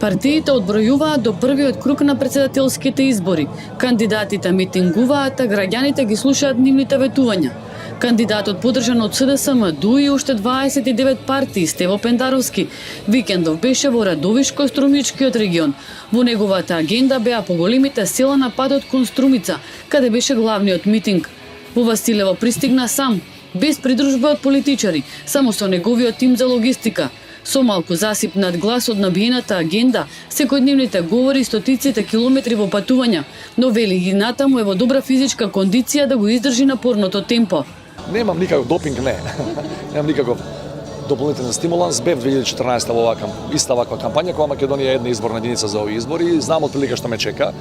Партиите одбројуваат до првиот круг на претседателските избори. Кандидатите митингуваат, а граѓаните ги слушаат нивните ветувања. Кандидатот поддржан од СДСМ, ДУ и уште 29 партии, Стево Пендаровски, викендов беше во Радовишко-Струмичкиот регион. Во неговата агенда беа поголемите села на патот кон Струмица, каде беше главниот митинг. Во Василево пристигна сам, без придружба од политичари, само со неговиот тим за логистика. Со малку засип над глас од набиената агенда, секојдневните говори стотиците километри во патувања, но вели и натаму е во добра физичка кондиција да го издржи напорното темпо. Немам никаков допинг, не. Немам никаков дополнителен стимуланс. Бев 2014 во иста ваква кампања, кога Македонија е една изборна единица за овие избори. Знам отприлика што ме чека.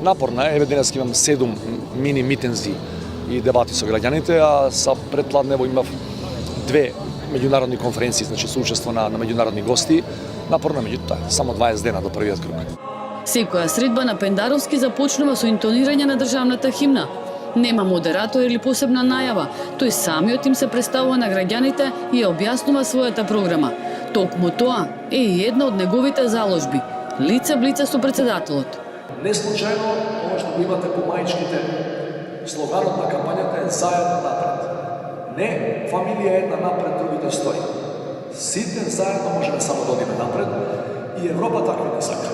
Напорна е, еве денес имам 7 мини митинзи и дебати со граѓаните, а са предпладнево имав 2 меѓународни конференции, значи со учество на меѓународни гости. Напорно, меѓутоа, само 20 дена до првиот круг. Секоја средба на Пендаровски започнува со интонирање на државната химна. Нема модератор или посебна најава. Тој самиот им се представува на граѓаните и ја објаснува својата програма. Токму тоа е и една од неговите заложби. Лице в лице со председателот. Не случајно, ова што го имате по мајчките, слоганот на кампањата е заедно напред. Не, фамилија една напред, другите стои. Сите заедно можеме само да одиме напред и Европа такви не сака.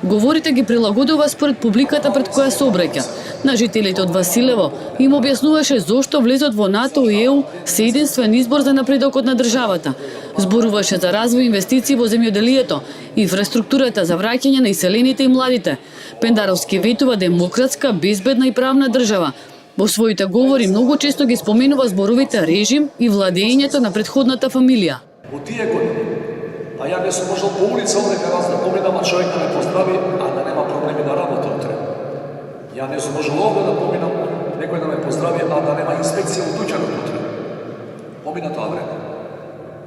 Говорите ги прилагодува според публиката пред која се обраќа. На жителите од Василево им објаснуваше зошто влезот во НАТО и ЕУ се единствен избор за напредокот на државата. Зборуваше за развој инвестиции во земјоделието, инфраструктурата за враќање на иселените и младите. Пендаровски ветува демократска, безбедна и правна држава. Во своите говори многу често ги споменува зборовите режим и владењето на претходната фамилија. Во тие години, а ја не сум можел по улица одека раз да поминам, а човек да ме поздрави, а да нема проблеми на работа утре. Ја не сум можел овде да поминам, некој да ме поздрави, а да нема инспекција во туѓанот утре. Помина тоа време.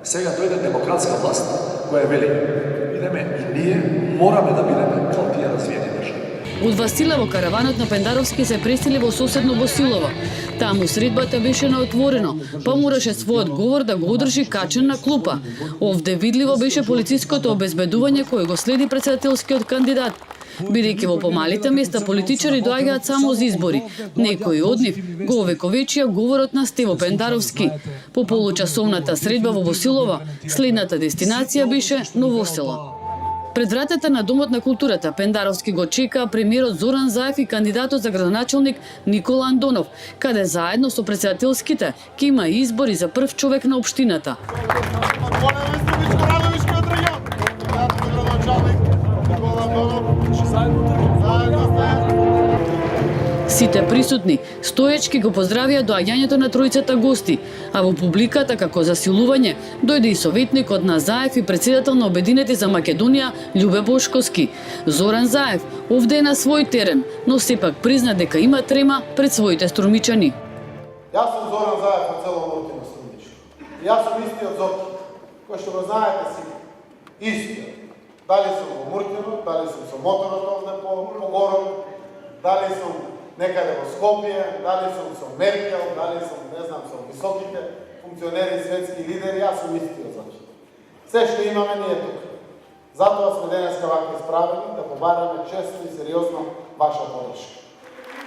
Сега дојде демократска власт, која вели, идеме и ние мораме да бидеме као тие развиени држави. Од Василево караванот на Пендаровски се пресели во соседно Босилово. Таму средбата беше на отворено, па мораше својот говор да го одржи качен на клупа. Овде видливо беше полициското обезбедување кој го следи председателскиот кандидат. Бидејќи во помалите места политичари доаѓаат само за избори. Некои од нив го овековечија говорот на Стево Пендаровски. По получасовната средба во Босилово, следната дестинација беше Новосело. Пред вратата на Домот на културата Пендаровски го чекаа премиерот Зоран Заев и кандидатот за градоначелник Никола Андонов, каде заедно со председателските ќе има избори за прв човек на општината. Сите присутни стоечки го поздравија доаѓањето на тројцата гости, а во публиката како засилување дојде и советникот на Заев и председател на Обединети за Македонија Љубе Бошковски. Зоран Заев овде е на свој терен, но сепак призна дека има трема пред своите струмичани. Јас сум Зоран Заев од село Муртино Струмичко. Јас сум истиот Зорки, кој што го знаете си, истиот. Дали сум во Муртино, дали сум со моторот овде по город, дали сум некаде во Скопје, дали сум со Меркел, дали сум, не знам, со високите функционери, светски лидери, јас сум истиот Зорки. Се што имаме ние тука. Затоа сме денеска вака исправени да побараме честно и сериозно ваша подршка.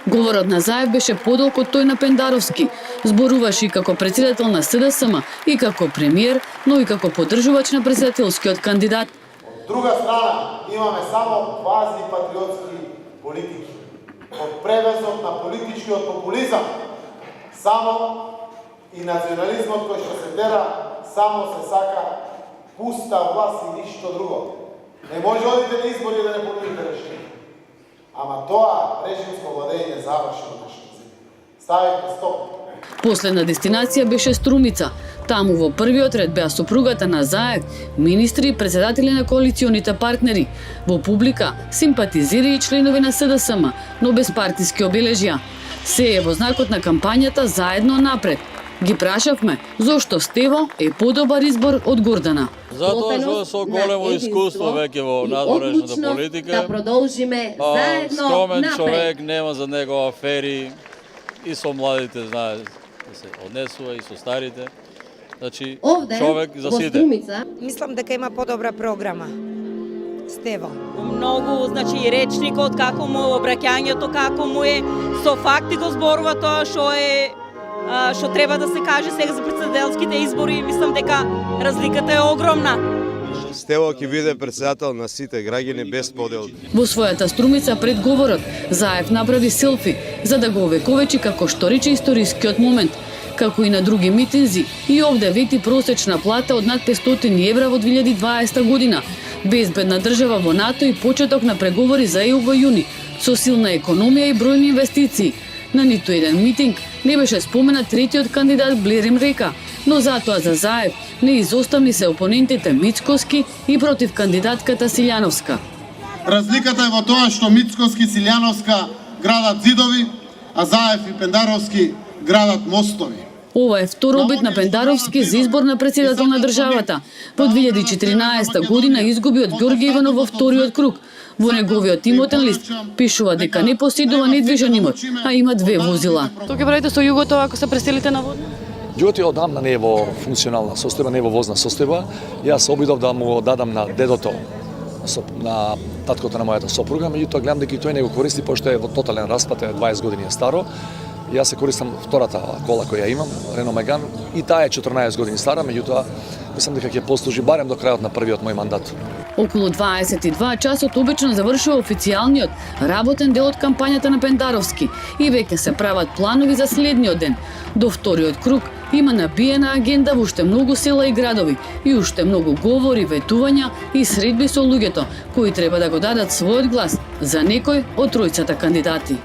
Говорот на Заев беше подолг од тој на Пендаровски. Зборуваше и како председател на СДСМ, и како премиер, но и како поддржувач на председателскиот кандидат. Од друга страна, имаме само квази патриотски политики. Од превезот на политичкиот популизам, само и национализмот кој што се тера, само се сака пуста власт и ништо друго. Не може одите на избори да не понудите решение. Ама тоа режимско владење заврши во нашата земја. Ставите стоп. Последна дестинација беше Струмица. Таму во првиот ред беа сопругата на Заев, министри и председатели на коалиционите партнери. Во публика симпатизери и членови на СДСМ, но без партиски обележја. Се е во знакот на кампањата заедно напред. Ги прашавме зошто Стево е подобар избор од Гордана. Затоа што со големо искуство веќе во надворешната политика. Да продолжиме заедно скромен напред. човек, нема за него афери и со младите знае да се однесува и со старите. Значи, Овде, човек за во сите. Струмица, Мислам дека има подобра програма. Стева. Многу, значи, и речникот, како му е обраќањето, како му е, со факти го зборува тоа што треба да се каже сега за председателските избори. Мислам дека разликата е огромна. Стево ќе биде председател на сите граѓани без подел. Во својата струмица пред говорот, Заев направи селфи за да го овековечи како што рече историскиот момент. Како и на други митинзи, и овде вети просечна плата од над 500 евра во 2020 година, безбедна држава во НАТО и почеток на преговори за ЕУ во јуни, со силна економија и бројни инвестиции. На ниту еден митинг не беше споменат третиот кандидат Блерим Река, но затоа за Заев не изоставни се опонентите Мицкоски и против кандидатката Силјановска. Разликата е во тоа што Мицкоски и Силјановска градат зидови, а Заев и Пендаровски градат мостови. Ова е втор обид на Пендаровски за избор на председател на државата. Во 2014 година изгуби од Ѓорѓе Иванов во вториот круг. Во неговиот имотен лист пишува дека не поседува недвижен имот, а има 2 возила. Тоа ќе правите со југото ако се преселите на водно? Ѓугот е одамна не е во функционална состојба, не е во возна состојба. Јас се обидов да му дадам на дедото, на таткото на мојата сопруга, меѓутоа гледам дека и тој не го користи, пошто е во тотален распад, е 20 години е старо. Јас се користам втората кола која имам, Рено Меган, и таа е 14 години стара, меѓутоа мислам дека ќе послужи барем до крајот на првиот мој мандат. Околу 22 часот обично завршува официјалниот работен дел од кампањата на Пендаровски и веќе се прават планови за следниот ден. До вториот круг има набиена агенда во уште многу села и градови и уште многу говори, ветувања и средби со луѓето кои треба да го дадат својот глас за некој од тројцата кандидати.